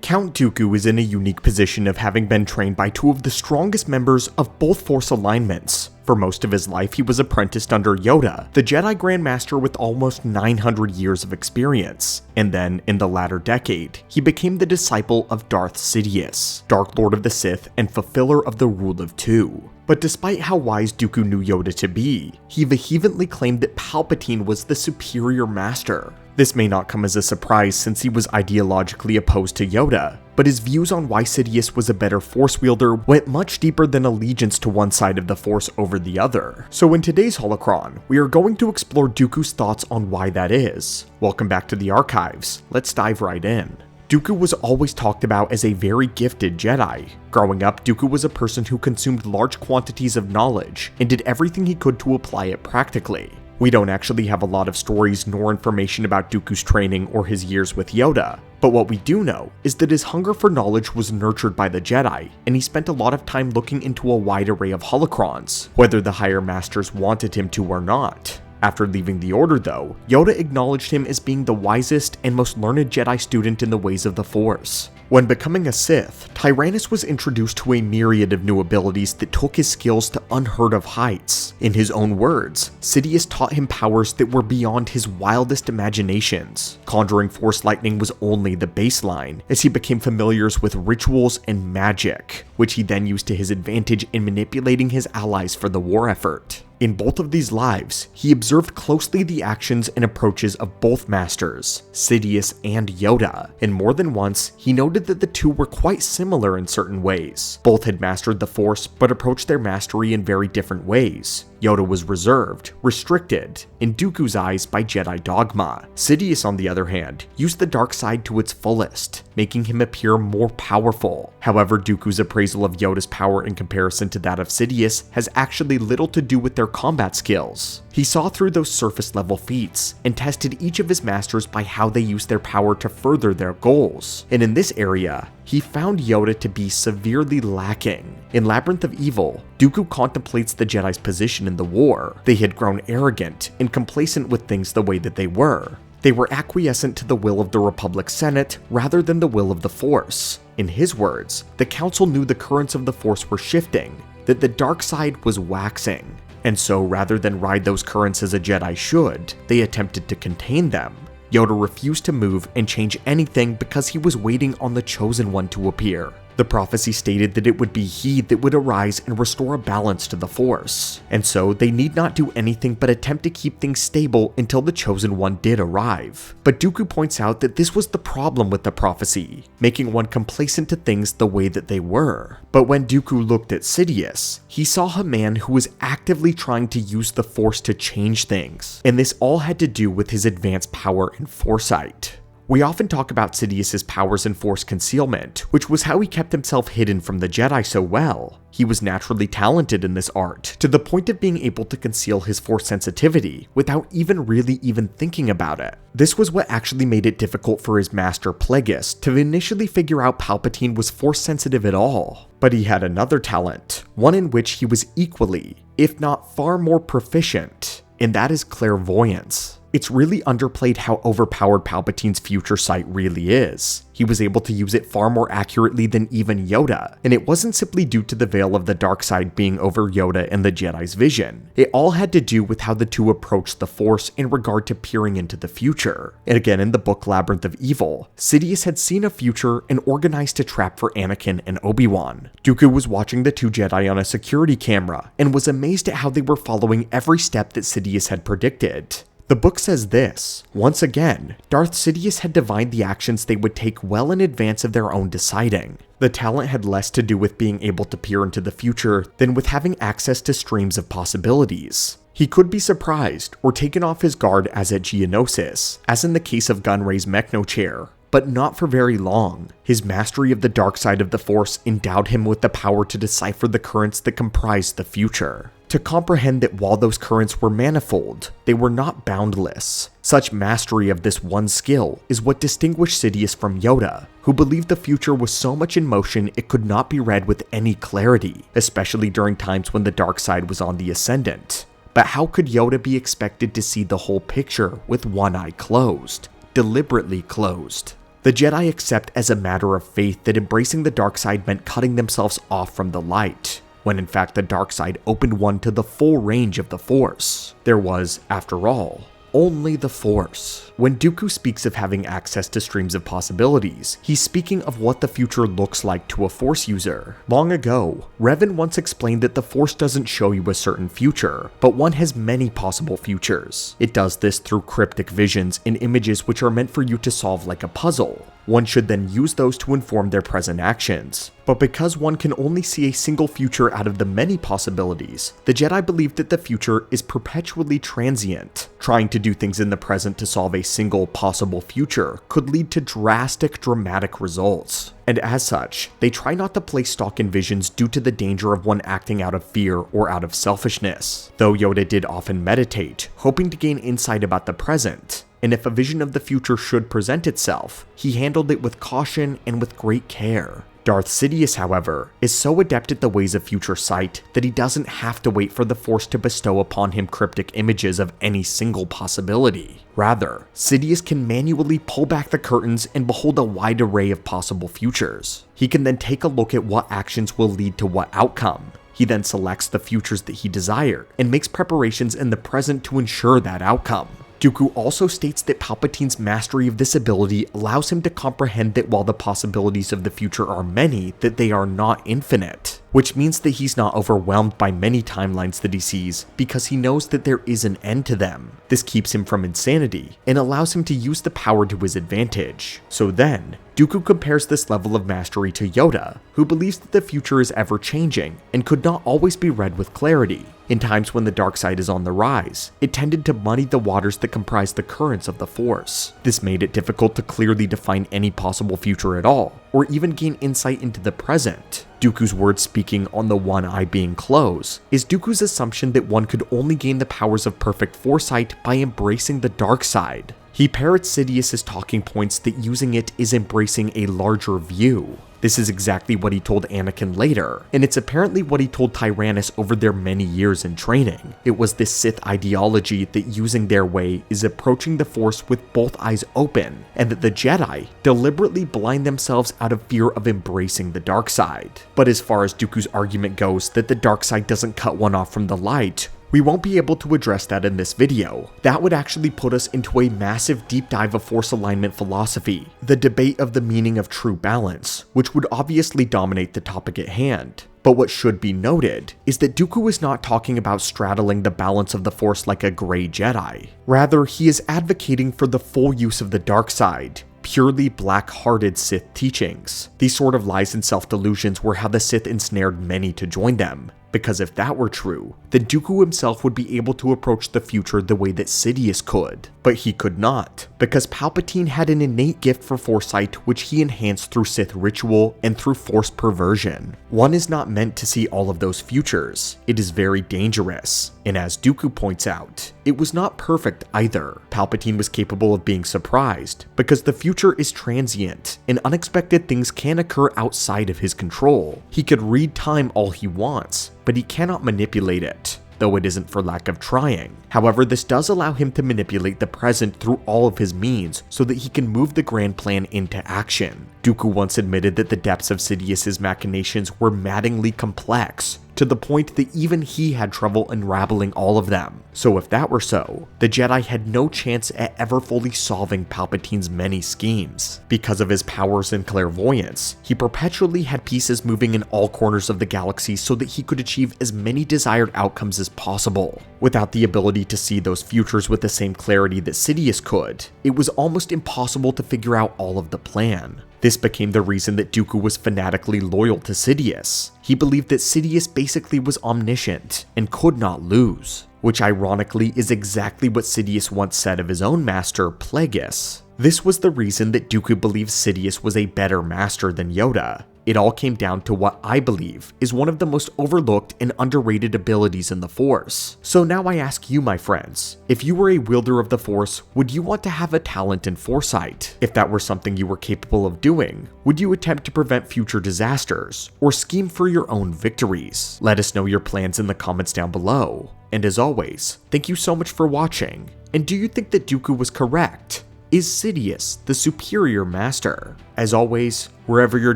Count Dooku is in a unique position of having been trained by two of the strongest members of both Force alignments. For most of his life, he was apprenticed under Yoda, the Jedi Grandmaster with almost 900 years of experience. And then, in the latter decade, he became the disciple of Darth Sidious, Dark Lord of the Sith and fulfiller of the Rule of Two. But despite how wise Dooku knew Yoda to be, he vehemently claimed that Palpatine was the superior master. This may not come as a surprise since he was ideologically opposed to Yoda, but his views on why Sidious was a better Force wielder went much deeper than allegiance to one side of the Force over the other. So in today's Holocron, we are going to explore Dooku's thoughts on why that is. Welcome back to the archives, let's dive right in. Dooku was always talked about as a very gifted Jedi. Growing up, Dooku was a person who consumed large quantities of knowledge and did everything he could to apply it practically. We don't actually have a lot of stories nor information about Dooku's training or his years with Yoda, but what we do know is that his hunger for knowledge was nurtured by the Jedi, and he spent a lot of time looking into a wide array of holocrons, whether the higher masters wanted him to or not. After leaving the Order though, Yoda acknowledged him as being the wisest and most learned Jedi student in the ways of the Force. When becoming a Sith, Tyrannus was introduced to a myriad of new abilities that took his skills to unheard of heights. In his own words, Sidious taught him powers that were beyond his wildest imaginations. Conjuring Force lightning was only the baseline, as he became familiar with rituals and magic, which he then used to his advantage in manipulating his allies for the war effort. In both of these lives, he observed closely the actions and approaches of both masters, Sidious and Yoda, and more than once, he noted that the two were quite similar in certain ways. Both had mastered the Force, but approached their mastery in very different ways. Yoda was reserved, restricted, in Dooku's eyes by Jedi dogma. Sidious, on the other hand, used the dark side to its fullest, making him appear more powerful. However, Dooku's appraisal of Yoda's power in comparison to that of Sidious has actually little to do with their combat skills. He saw through those surface level feats, and tested each of his masters by how they used their power to further their goals. And in this area, he found Yoda to be severely lacking. In Labyrinth of Evil, Dooku contemplates the Jedi's position in the war. They had grown arrogant and complacent with things the way that they were. They were acquiescent to the will of the Republic Senate rather than the will of the Force. In his words, the Council knew the currents of the Force were shifting, that the dark side was waxing. And so rather than ride those currents as a Jedi should, they attempted to contain them. Yoda refused to move and change anything because he was waiting on the Chosen One to appear. The prophecy stated that it would be he that would arise and restore a balance to the Force, and so they need not do anything but attempt to keep things stable until the Chosen One did arrive. But Dooku points out that this was the problem with the prophecy, making one complacent to things the way that they were. But when Dooku looked at Sidious, he saw a man who was actively trying to use the Force to change things, and this all had to do with his advanced power and foresight. We often talk about Sidious's powers and Force concealment, which was how he kept himself hidden from the Jedi so well. He was naturally talented in this art, to the point of being able to conceal his Force sensitivity without really thinking about it. This was what actually made it difficult for his master Plagueis to initially figure out Palpatine was Force sensitive at all. But he had another talent, one in which he was equally, if not far more proficient, and that is clairvoyance. It's really underplayed how overpowered Palpatine's future sight really is. He was able to use it far more accurately than even Yoda, and it wasn't simply due to the veil of the dark side being over Yoda and the Jedi's vision. It all had to do with how the two approached the Force in regard to peering into the future. And again, in the book Labyrinth of Evil, Sidious had seen a future and organized a trap for Anakin and Obi-Wan. Dooku was watching the two Jedi on a security camera, and was amazed at how they were following every step that Sidious had predicted. The book says this: once again, Darth Sidious had divined the actions they would take well in advance of their own deciding. The talent had less to do with being able to peer into the future than with having access to streams of possibilities. He could be surprised or taken off his guard as at Geonosis, as in the case of Gunray's Mechno-Chair, but not for very long. His mastery of the dark side of the Force endowed him with the power to decipher the currents that comprised the future. To comprehend that while those currents were manifold, they were not boundless. Such mastery of this one skill is what distinguished Sidious from Yoda, who believed the future was so much in motion it could not be read with any clarity, especially during times when the dark side was on the ascendant. But how could Yoda be expected to see the whole picture with one eye closed? Deliberately closed. The Jedi accept as a matter of faith that embracing the dark side meant cutting themselves off from the light, when in fact the dark side opened one to the full range of the Force. There was, after all, only the Force. When Dooku speaks of having access to streams of possibilities, he's speaking of what the future looks like to a Force user. Long ago, Revan once explained that the Force doesn't show you a certain future, but one has many possible futures. It does this through cryptic visions and images which are meant for you to solve like a puzzle. One should then use those to inform their present actions. But because one can only see a single future out of the many possibilities, the Jedi believe that the future is perpetually transient. Trying to do things in the present to solve a single possible future could lead to dramatic results. And as such, they try not to place stock in visions due to the danger of one acting out of fear or out of selfishness. Though Yoda did often meditate, hoping to gain insight about the present, and if a vision of the future should present itself, he handled it with caution and with great care. Darth Sidious, however, is so adept at the ways of future sight that he doesn't have to wait for the Force to bestow upon him cryptic images of any single possibility. Rather, Sidious can manually pull back the curtains and behold a wide array of possible futures. He can then take a look at what actions will lead to what outcome. He then selects the futures that he desires and makes preparations in the present to ensure that outcome. Dooku also states that Palpatine's mastery of this ability allows him to comprehend that while the possibilities of the future are many, that they are not infinite, which means that he's not overwhelmed by many timelines that he sees because he knows that there is an end to them. This keeps him from insanity and allows him to use the power to his advantage. So then, Dooku compares this level of mastery to Yoda, who believes that the future is ever-changing and could not always be read with clarity. In times when the dark side is on the rise, it tended to muddy the waters that comprise the currents of the Force. This made it difficult to clearly define any possible future at all, or even gain insight into the present. Dooku's words speaking on the one eye being closed is Dooku's assumption that one could only gain the powers of perfect foresight by embracing the dark side. He parrots Sidious's talking points that using it is embracing a larger view. This is exactly what he told Anakin later, and it's apparently what he told Tyrannus over their many years in training. It was this Sith ideology that using their way is approaching the Force with both eyes open, and that the Jedi deliberately blind themselves out of fear of embracing the dark side. But as far as Dooku's argument goes that the dark side doesn't cut one off from the light, we won't be able to address that in this video. That would actually put us into a massive deep dive of Force alignment philosophy, the debate of the meaning of true balance, which would obviously dominate the topic at hand. But what should be noted is that Dooku is not talking about straddling the balance of the Force like a gray Jedi. Rather, he is advocating for the full use of the dark side, purely black-hearted Sith teachings. These sort of lies and self-delusions were how the Sith ensnared many to join them. Because if that were true, then Dooku himself would be able to approach the future the way that Sidious could. But he could not, because Palpatine had an innate gift for foresight which he enhanced through Sith ritual and through Force perversion. One is not meant to see all of those futures. It is very dangerous. And as Dooku points out, it was not perfect either. Palpatine was capable of being surprised, because the future is transient, and unexpected things can occur outside of his control. He could read time all he wants, but he cannot manipulate it, though it isn't for lack of trying. However, this does allow him to manipulate the present through all of his means so that he can move the grand plan into action. Dooku once admitted that the depths of Sidious's machinations were maddeningly complex, to the point that even he had trouble unraveling all of them. So if that were so, the Jedi had no chance at ever fully solving Palpatine's many schemes. Because of his powers and clairvoyance, he perpetually had pieces moving in all corners of the galaxy so that he could achieve as many desired outcomes as possible. Without the ability to see those futures with the same clarity that Sidious could, it was almost impossible to figure out all of the plan. This became the reason that Dooku was fanatically loyal to Sidious. He believed that Sidious basically was omniscient and could not lose, which ironically is exactly what Sidious once said of his own master, Plagueis. This was the reason that Dooku believed Sidious was a better master than Yoda. It all came down to what I believe is one of the most overlooked and underrated abilities in the Force. So now I ask you, my friends, if you were a wielder of the Force, would you want to have a talent in foresight? If that were something you were capable of doing, would you attempt to prevent future disasters or scheme for your own victories? Let us know your plans in the comments down below. And as always, thank you so much for watching. And do you think that Dooku was correct? is Sidious, the superior master. As always, wherever your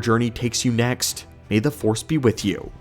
journey takes you next, may the Force be with you.